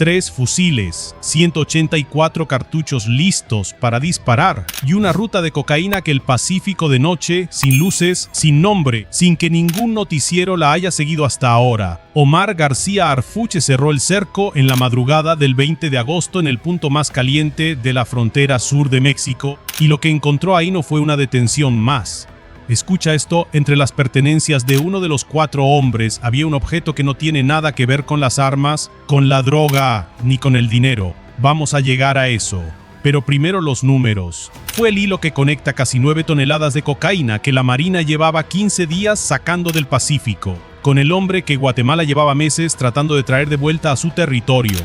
3 fusiles, 184 cartuchos listos para disparar y una ruta de cocaína que el Pacífico de noche, sin luces, sin nombre, sin que ningún noticiero la haya seguido hasta ahora. Omar García Arfuche cerró el cerco en la madrugada del 20 de agosto en el punto más caliente de la frontera sur de México, y lo que encontró ahí no fue una detención más. Escucha esto, entre las pertenencias de uno de los 4 hombres había un objeto que no tiene nada que ver con las armas, con la droga, ni con el dinero. Vamos a llegar a eso. Pero primero los números. Fue el hilo que conecta casi 9 toneladas de cocaína que la Marina llevaba 15 días sacando del Pacífico, con el hombre que Guatemala llevaba meses tratando de traer de vuelta a su territorio.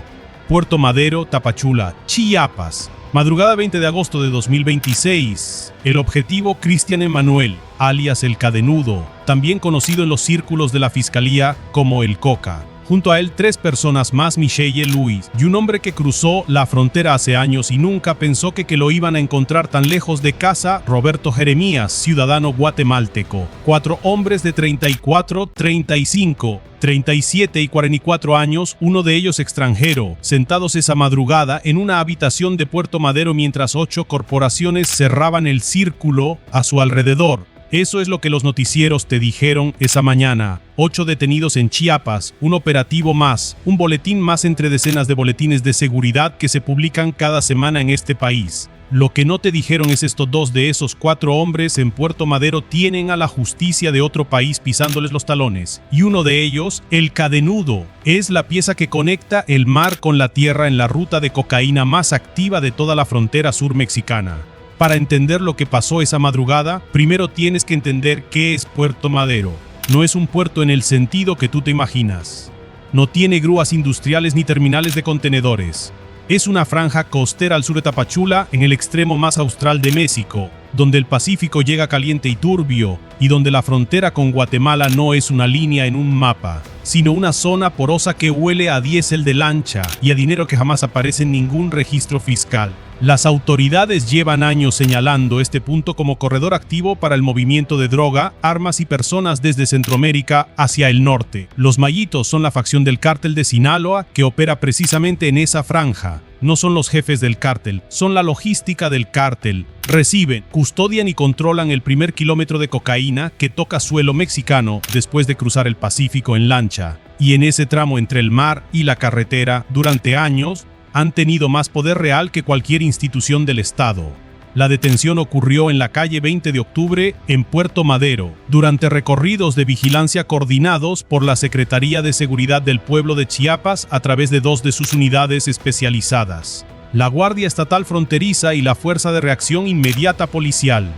Puerto Madero, Tapachula, Chiapas. Madrugada 20 de agosto de 2026. El objetivo: Cristian Emanuel, alias El Cadenudo, también conocido en los círculos de la fiscalía como El Coca. Junto a él 3 personas más: Michelle Luis y un hombre que cruzó la frontera hace años y nunca pensó que lo iban a encontrar tan lejos de casa, Roberto Jeremías, ciudadano guatemalteco. 4 hombres de 34, 35, 37 y 44 años, uno de ellos extranjero, sentados esa madrugada en una habitación de Puerto Madero mientras 8 corporaciones cerraban el círculo a su alrededor. Eso es lo que los noticieros te dijeron esa mañana. 8 detenidos en Chiapas, un operativo más, un boletín más entre decenas de boletines de seguridad que se publican cada semana en este país. Lo que no te dijeron es estos 2 de esos 4 hombres en Puerto Madero tienen a la justicia de otro país pisándoles los talones. Y uno de ellos, El Cadenudo, es la pieza que conecta el mar con la tierra en la ruta de cocaína más activa de toda la frontera sur mexicana. Para entender lo que pasó esa madrugada, primero tienes que entender qué es Puerto Madero. No es un puerto en el sentido que tú te imaginas. No tiene grúas industriales ni terminales de contenedores. Es una franja costera al sur de Tapachula, en el extremo más austral de México, donde el Pacífico llega caliente y turbio, y donde la frontera con Guatemala no es una línea en un mapa, sino una zona porosa que huele a diésel de lancha y a dinero que jamás aparece en ningún registro fiscal. Las autoridades llevan años señalando este punto como corredor activo para el movimiento de droga, armas y personas desde Centroamérica hacia el norte. Los Mayitos son la facción del cártel de Sinaloa que opera precisamente en esa franja. No son los jefes del cártel, son la logística del cártel. Reciben, custodian y controlan el primer kilómetro de cocaína que toca suelo mexicano después de cruzar el Pacífico en lancha. Y en ese tramo entre el mar y la carretera, durante años, han tenido más poder real que cualquier institución del Estado. La detención ocurrió en la calle 20 de octubre en Puerto Madero, durante recorridos de vigilancia coordinados por la Secretaría de Seguridad del Pueblo de Chiapas a través de 2 de sus unidades especializadas, la Guardia Estatal Fronteriza y la Fuerza de Reacción Inmediata Policial.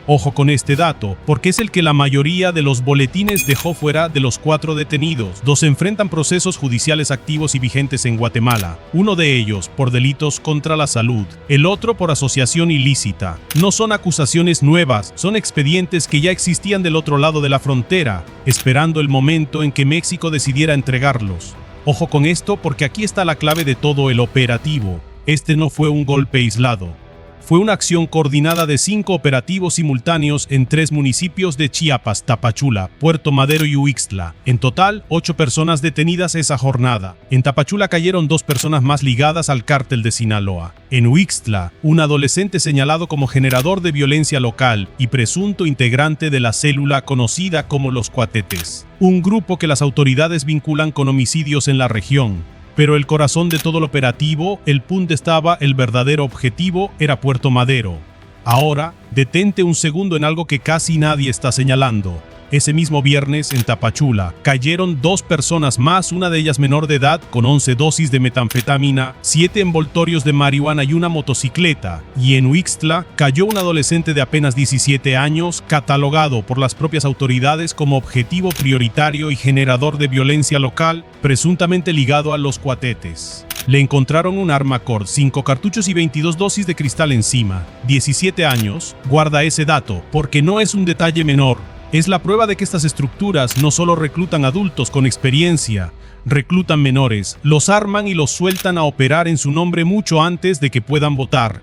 Ojo con este dato, porque es el que la mayoría de los boletines dejó fuera de los 4 detenidos. 2 enfrentan procesos judiciales activos y vigentes en Guatemala. Uno de ellos por delitos contra la salud, el otro por asociación ilícita. No son acusaciones nuevas, son expedientes que ya existían del otro lado de la frontera, esperando el momento en que México decidiera entregarlos. Ojo con esto, porque aquí está la clave de todo el operativo. Este no fue un golpe aislado. Fue una acción coordinada de 5 operativos simultáneos en 3 municipios de Chiapas: Tapachula, Puerto Madero y Uixtla. En total, 8 personas detenidas esa jornada. En Tapachula cayeron 2 personas más ligadas al cártel de Sinaloa. En Uixtla, un adolescente señalado como generador de violencia local y presunto integrante de la célula conocida como Los Cuatetes, un grupo que las autoridades vinculan con homicidios en la región. Pero el corazón de todo el operativo, el punto estaba, el verdadero objetivo era Puerto Madero. Ahora, detente un segundo en algo que casi nadie está señalando. Ese mismo viernes, en Tapachula, cayeron 2 personas más, una de ellas menor de edad, con 11 dosis de metanfetamina, 7 envoltorios de marihuana y una motocicleta. Y en Uixtla, cayó un adolescente de apenas 17 años, catalogado por las propias autoridades como objetivo prioritario y generador de violencia local, presuntamente ligado a los Cuatetes. Le encontraron un arma Cord, 5 cartuchos y 22 dosis de cristal encima. 17 años, guarda ese dato, porque no es un detalle menor. Es la prueba de que estas estructuras no solo reclutan adultos con experiencia, reclutan menores, los arman y los sueltan a operar en su nombre mucho antes de que puedan votar.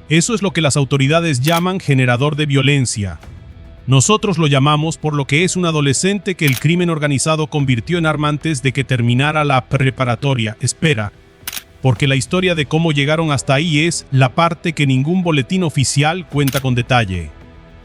Eso es lo que las autoridades llaman generador de violencia. Nosotros lo llamamos por lo que es un adolescente que el crimen organizado convirtió en arma antes de que terminara la preparatoria. Espera, porque la historia de cómo llegaron hasta ahí es la parte que ningún boletín oficial cuenta con detalle.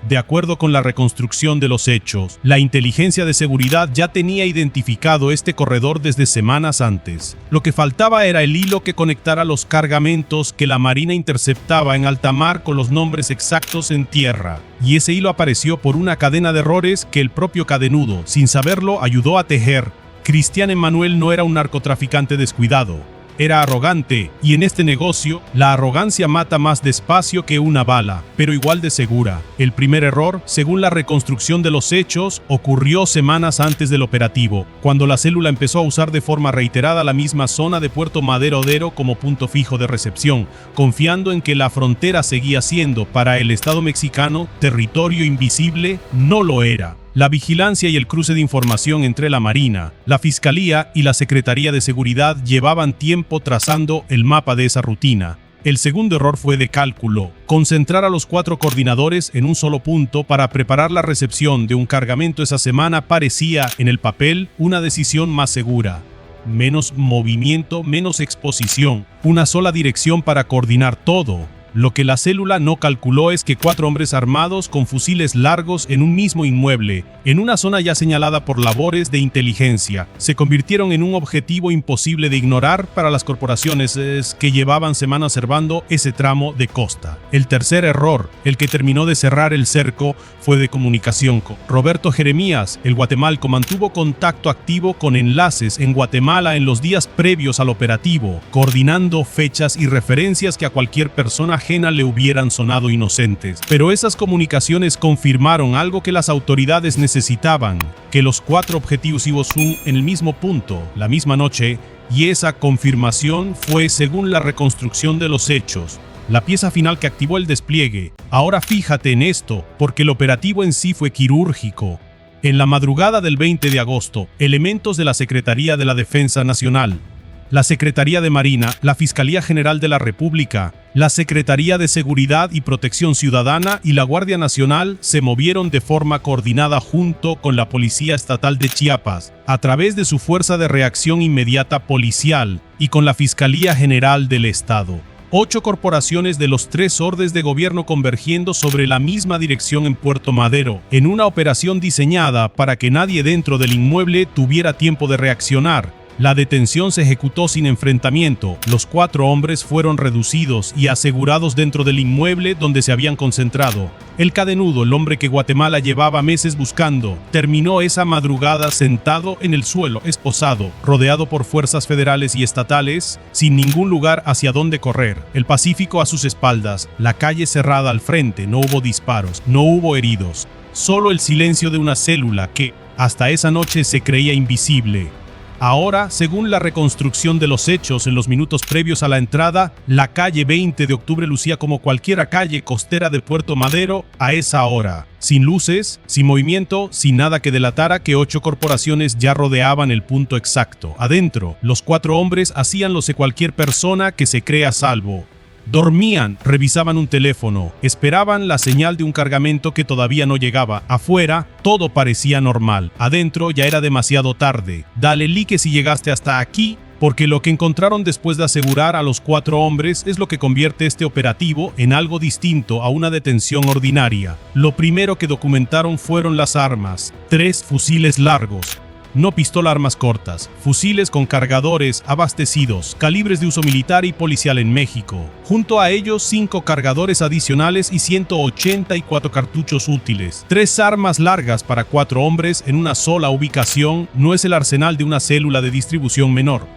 De acuerdo con la reconstrucción de los hechos, la inteligencia de seguridad ya tenía identificado este corredor desde semanas antes. Lo que faltaba era el hilo que conectara los cargamentos que la Marina interceptaba en alta mar con los nombres exactos en tierra. Y ese hilo apareció por una cadena de errores que el propio cadenudo, sin saberlo, ayudó a tejer. Cristian Emanuel no era un narcotraficante descuidado. Era arrogante, y en este negocio, la arrogancia mata más despacio que una bala, pero igual de segura. El primer error, según la reconstrucción de los hechos, ocurrió semanas antes del operativo, cuando la célula empezó a usar de forma reiterada la misma zona de Puerto Madero como punto fijo de recepción, confiando en que la frontera seguía siendo, para el Estado mexicano, territorio invisible. No lo era. La vigilancia y el cruce de información entre la Marina, la Fiscalía y la Secretaría de Seguridad llevaban tiempo trazando el mapa de esa rutina. El segundo error fue de cálculo, concentrar a los 4 coordinadores en un solo punto para preparar la recepción de un cargamento esa semana parecía, en el papel, una decisión más segura. Menos movimiento, menos exposición, una sola dirección para coordinar todo. Lo que la célula no calculó es que 4 hombres armados con fusiles largos en un mismo inmueble, en una zona ya señalada por labores de inteligencia, se convirtieron en un objetivo imposible de ignorar para las corporaciones que llevaban semanas observando ese tramo de costa. El tercer error, el que terminó de cerrar el cerco, fue de comunicación. Roberto Jeremías, el guatemalteco, mantuvo contacto activo con enlaces en Guatemala en los días previos al operativo, coordinando fechas y referencias que a cualquier persona ajena le hubieran sonado inocentes. Pero esas comunicaciones confirmaron algo que las autoridades necesitaban, que los 4 objetivos iban en el mismo punto, la misma noche, y esa confirmación fue según la reconstrucción de los hechos, la pieza final que activó el despliegue. Ahora fíjate en esto, porque el operativo en sí fue quirúrgico. En la madrugada del 20 de agosto, elementos de la Secretaría de la Defensa Nacional, la Secretaría de Marina, la Fiscalía General de la República, la Secretaría de Seguridad y Protección Ciudadana y la Guardia Nacional se movieron de forma coordinada junto con la Policía Estatal de Chiapas, a través de su Fuerza de Reacción Inmediata Policial y con la Fiscalía General del Estado. 8 corporaciones de los 3 órdenes de gobierno convergiendo sobre la misma dirección en Puerto Madero, en una operación diseñada para que nadie dentro del inmueble tuviera tiempo de reaccionar. La detención se ejecutó sin enfrentamiento. Los 4 hombres fueron reducidos y asegurados dentro del inmueble donde se habían concentrado. El cadenudo, el hombre que Guatemala llevaba meses buscando, terminó esa madrugada sentado en el suelo, esposado, rodeado por fuerzas federales y estatales, sin ningún lugar hacia dónde correr. El Pacífico a sus espaldas, la calle cerrada al frente, no hubo disparos, no hubo heridos. Solo el silencio de una célula que, hasta esa noche, se creía invisible. Ahora, según la reconstrucción de los hechos en los minutos previos a la entrada, la calle 20 de octubre lucía como cualquier calle costera de Puerto Madero a esa hora. Sin luces, sin movimiento, sin nada que delatara que 8 corporaciones ya rodeaban el punto exacto. Adentro, los 4 hombres hacían lo que cualquier persona que se crea a salvo. Dormían, revisaban un teléfono, esperaban la señal de un cargamento que todavía no llegaba. Afuera, todo parecía normal. Adentro ya era demasiado tarde. Dale like si llegaste hasta aquí, porque lo que encontraron después de asegurar a los 4 hombres es lo que convierte este operativo en algo distinto a una detención ordinaria. Lo primero que documentaron fueron las armas. 3 fusiles largos. No pistola armas cortas, fusiles con cargadores abastecidos, calibres de uso militar y policial en México. Junto a ellos 5 cargadores adicionales y 184 cartuchos útiles. 3 armas largas para 4 hombres en una sola ubicación no es el arsenal de una célula de distribución menor.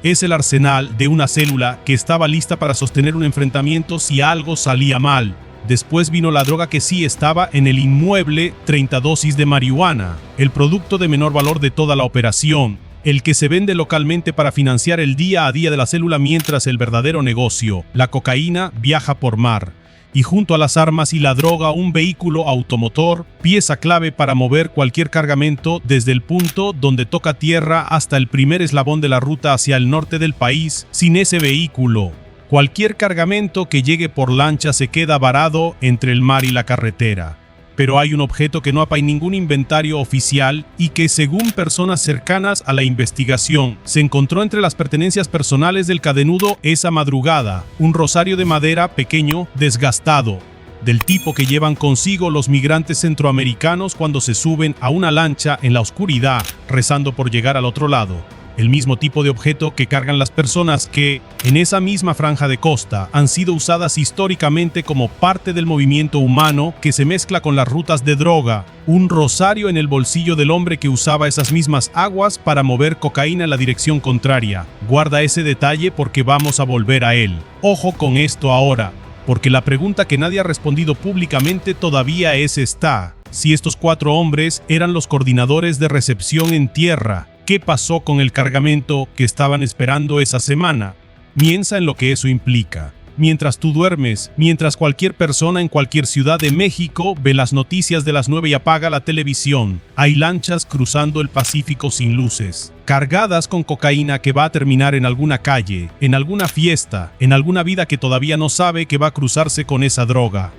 Es el arsenal de una célula que estaba lista para sostener un enfrentamiento si algo salía mal. Después vino la droga que sí estaba en el inmueble, 30 dosis de marihuana, el producto de menor valor de toda la operación, el que se vende localmente para financiar el día a día de la célula mientras el verdadero negocio, la cocaína, viaja por mar. Y junto a las armas y la droga, un vehículo automotor, pieza clave para mover cualquier cargamento desde el punto donde toca tierra hasta el primer eslabón de la ruta hacia el norte del país. Sin ese vehículo, cualquier cargamento que llegue por lancha se queda varado entre el mar y la carretera. pero hay un objeto que no hay ningún inventario oficial y que, según personas cercanas a la investigación, se encontró entre las pertenencias personales del cadenudo esa madrugada, un rosario de madera pequeño, desgastado, del tipo que llevan consigo los migrantes centroamericanos cuando se suben a una lancha en la oscuridad, rezando por llegar al otro lado. El mismo tipo de objeto que cargan las personas que, en esa misma franja de costa, han sido usadas históricamente como parte del movimiento humano que se mezcla con las rutas de droga. Un rosario en el bolsillo del hombre que usaba esas mismas aguas para mover cocaína en la dirección contraria. Guarda ese detalle porque vamos a volver a él. Ojo con esto ahora, porque la pregunta que nadie ha respondido públicamente todavía es esta: si estos 4 hombres eran los coordinadores de recepción en tierra. ¿Qué pasó con el cargamento que estaban esperando esa semana? Piensa en lo que eso implica. Mientras tú duermes, mientras cualquier persona en cualquier ciudad de México ve las noticias de las 9 y apaga la televisión, hay lanchas cruzando el Pacífico sin luces, cargadas con cocaína que va a terminar en alguna calle, en alguna fiesta, en alguna vida que todavía no sabe que va a cruzarse con esa droga.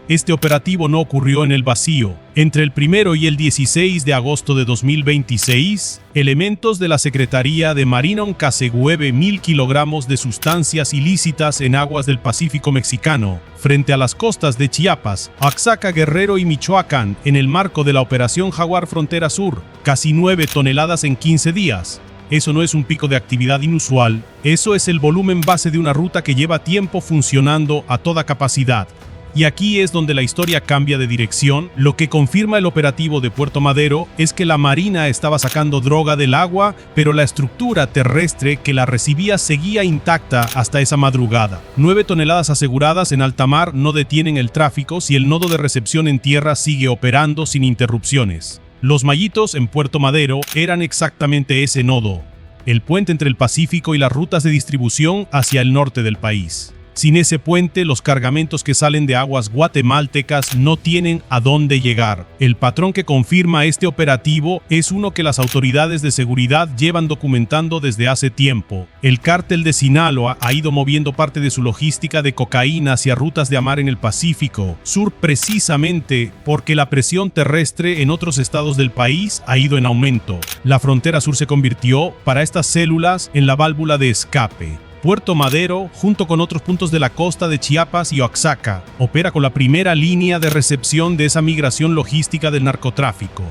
Este operativo no ocurrió en el vacío. Entre el 1 y el 16 de agosto de 2026, elementos de la Secretaría de Marina Oncasegueve 1,000 kilogramos de sustancias ilícitas en aguas del Pacífico mexicano, frente a las costas de Chiapas, Oaxaca, Guerrero y Michoacán, en el marco de la Operación Jaguar Frontera Sur, casi 9 toneladas en 15 días. Eso no es un pico de actividad inusual, eso es el volumen base de una ruta que lleva tiempo funcionando a toda capacidad. Y aquí es donde la historia cambia de dirección. Lo que confirma el operativo de Puerto Madero es que la Marina estaba sacando droga del agua, pero la estructura terrestre que la recibía seguía intacta hasta esa madrugada. 9 toneladas aseguradas en alta mar no detienen el tráfico si el nodo de recepción en tierra sigue operando sin interrupciones. Los Mayitos en Puerto Madero eran exactamente ese nodo, el puente entre el Pacífico y las rutas de distribución hacia el norte del país. Sin ese puente, los cargamentos que salen de aguas guatemaltecas no tienen a dónde llegar. El patrón que confirma este operativo es uno que las autoridades de seguridad llevan documentando desde hace tiempo. El cártel de Sinaloa ha ido moviendo parte de su logística de cocaína hacia rutas de mar en el Pacífico Sur precisamente porque la presión terrestre en otros estados del país ha ido en aumento. La frontera sur se convirtió, para estas células, en la válvula de escape. Puerto Madero, junto con otros puntos de la costa de Chiapas y Oaxaca, opera con la primera línea de recepción de esa migración logística del narcotráfico.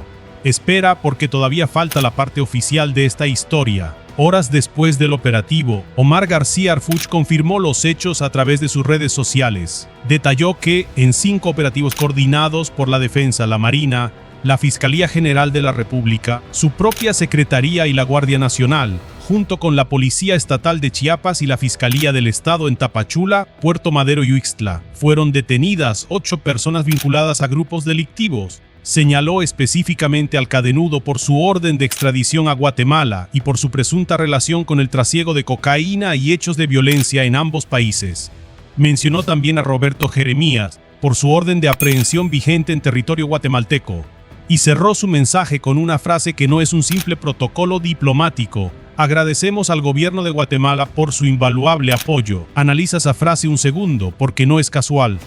Espera porque todavía falta la parte oficial de esta historia. Horas después del operativo, Omar García Harfuch confirmó los hechos a través de sus redes sociales. Detalló que, en 5 operativos coordinados por la Defensa, la Marina, la Fiscalía General de la República, su propia Secretaría y la Guardia Nacional, junto con la Policía Estatal de Chiapas y la Fiscalía del Estado en Tapachula, Puerto Madero y Ixtla, fueron detenidas 8 personas vinculadas a grupos delictivos. Señaló específicamente al cadenudo por su orden de extradición a Guatemala y por su presunta relación con el trasiego de cocaína y hechos de violencia en ambos países. Mencionó también a Roberto Jeremías por su orden de aprehensión vigente en territorio guatemalteco. Y cerró su mensaje con una frase que no es un simple protocolo diplomático. Agradecemos al gobierno de Guatemala por su invaluable apoyo. Analiza esa frase un segundo, porque no es casual.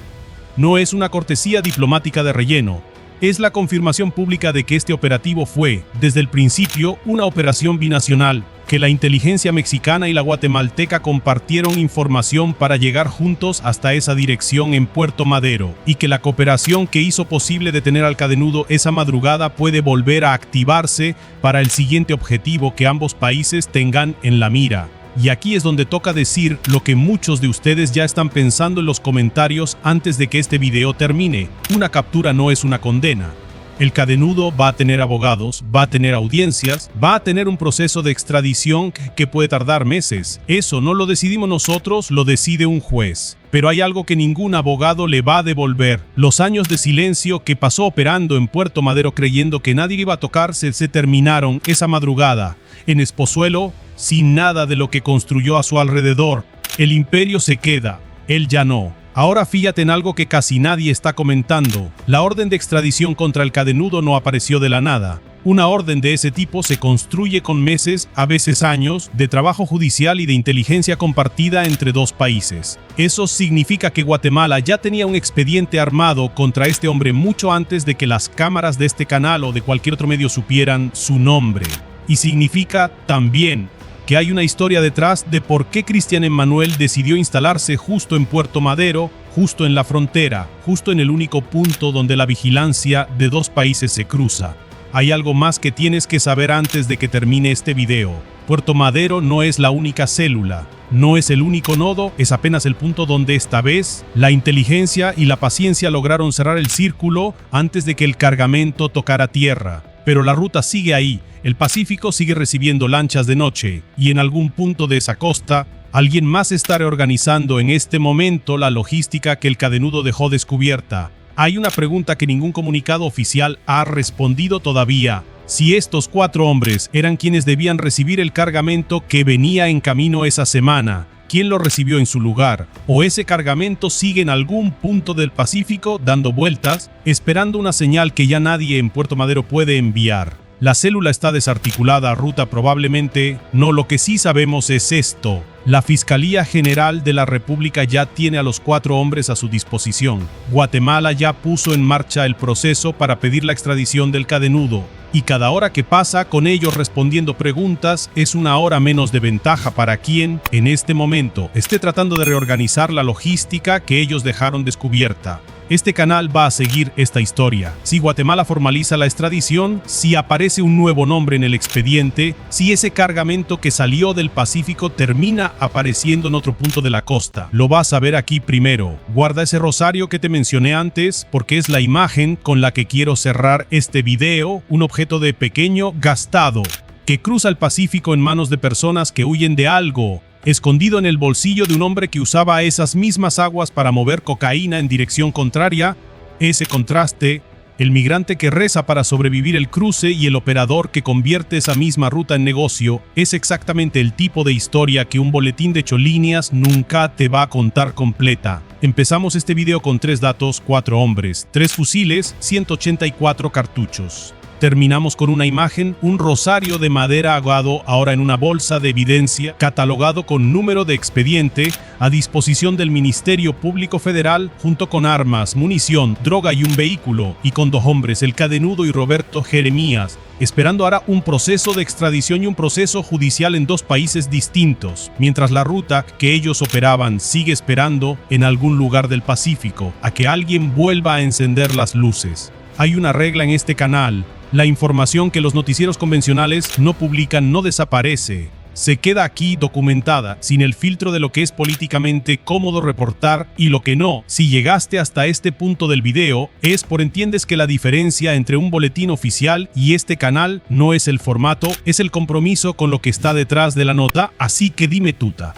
No es una cortesía diplomática de relleno. Es la confirmación pública de que este operativo fue, desde el principio, una operación binacional, que la inteligencia mexicana y la guatemalteca compartieron información para llegar juntos hasta esa dirección en Puerto Madero, y que la cooperación que hizo posible detener al cadenudo esa madrugada puede volver a activarse para el siguiente objetivo que ambos países tengan en la mira. Y aquí es donde toca decir lo que muchos de ustedes ya están pensando en los comentarios antes de que este video termine. Una captura no es una condena. El cadenudo va a tener abogados, va a tener audiencias, va a tener un proceso de extradición que puede tardar meses. Eso no lo decidimos nosotros, lo decide un juez. Pero hay algo que ningún abogado le va a devolver. Los años de silencio que pasó operando en Puerto Madero creyendo que nadie iba a tocarse se terminaron esa madrugada. En Espozuelo, sin nada de lo que construyó a su alrededor. El imperio se queda, él ya no. Ahora fíjate en algo que casi nadie está comentando. La orden de extradición contra el cadenudo no apareció de la nada. Una orden de ese tipo se construye con meses, a veces años, de trabajo judicial y de inteligencia compartida entre dos países. Eso significa que Guatemala ya tenía un expediente armado contra este hombre mucho antes de que las cámaras de este canal o de cualquier otro medio supieran su nombre. Y significa también que hay una historia detrás de por qué Cristian Emmanuel decidió instalarse justo en Puerto Madero, justo en la frontera, justo en el único punto donde la vigilancia de dos países se cruza. Hay algo más que tienes que saber antes de que termine este video. Puerto Madero no es la única célula, no es el único nodo, es apenas el punto donde esta vez la inteligencia y la paciencia lograron cerrar el círculo antes de que el cargamento tocara tierra. Pero la ruta sigue ahí, el Pacífico sigue recibiendo lanchas de noche, y en algún punto de esa costa, alguien más está reorganizando en este momento la logística que el cadenudo dejó descubierta. Hay una pregunta que ningún comunicado oficial ha respondido todavía. Si estos 4 hombres eran quienes debían recibir el cargamento que venía en camino esa semana, ¿quién lo recibió en su lugar? ¿O ese cargamento sigue en algún punto del Pacífico dando vueltas, esperando una señal que ya nadie en Puerto Madero puede enviar? La célula está desarticulada, ruta probablemente no. Lo que sí sabemos es esto. La Fiscalía General de la República ya tiene a los 4 hombres a su disposición. Guatemala ya puso en marcha el proceso para pedir la extradición del cadenudo. Y cada hora que pasa con ellos respondiendo preguntas es una hora menos de ventaja para quien, en este momento, esté tratando de reorganizar la logística que ellos dejaron descubierta. Este canal va a seguir esta historia. Si Guatemala formaliza la extradición, si aparece un nuevo nombre en el expediente, si ese cargamento que salió del Pacífico termina apareciendo en otro punto de la costa. Lo vas a ver aquí primero. Guarda ese rosario que te mencioné antes porque es la imagen con la que quiero cerrar este video, un objeto de pequeño gastado que cruza el Pacífico en manos de personas que huyen de algo, escondido en el bolsillo de un hombre que usaba esas mismas aguas para mover cocaína en dirección contraria. Ese contraste, el migrante que reza para sobrevivir el cruce y el operador que convierte esa misma ruta en negocio, es exactamente el tipo de historia que un boletín de 8 líneas nunca te va a contar completa. Empezamos este video con 3 datos, 4 hombres, 3 fusiles, 184 cartuchos. Terminamos con una imagen, un rosario de madera ahogado ahora en una bolsa de evidencia, catalogado con número de expediente, a disposición del Ministerio Público Federal, junto con armas, munición, droga y un vehículo, y con 2 hombres, el cadenudo y Roberto Jeremías, esperando ahora un proceso de extradición y un proceso judicial en 2 países distintos, mientras la ruta que ellos operaban sigue esperando en algún lugar del Pacífico a que alguien vuelva a encender las luces. Hay una regla en este canal. La información que los noticieros convencionales no publican no desaparece. Se queda aquí documentada, sin el filtro de lo que es políticamente cómodo reportar y lo que no. Si llegaste hasta este punto del video, es por entiendes que la diferencia entre un boletín oficial y este canal no es el formato, es el compromiso con lo que está detrás de la nota, así que dime tuta.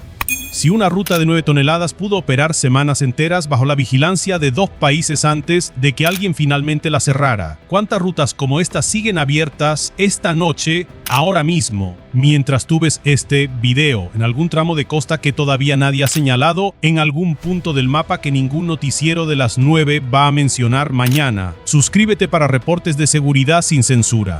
Si una ruta de 9 toneladas pudo operar semanas enteras bajo la vigilancia de 2 países antes de que alguien finalmente la cerrara, ¿cuántas rutas como esta siguen abiertas esta noche, ahora mismo, mientras tú ves este video, en algún tramo de costa que todavía nadie ha señalado, en algún punto del mapa que ningún noticiero de las 9 va a mencionar mañana? Suscríbete para reportes de seguridad sin censura.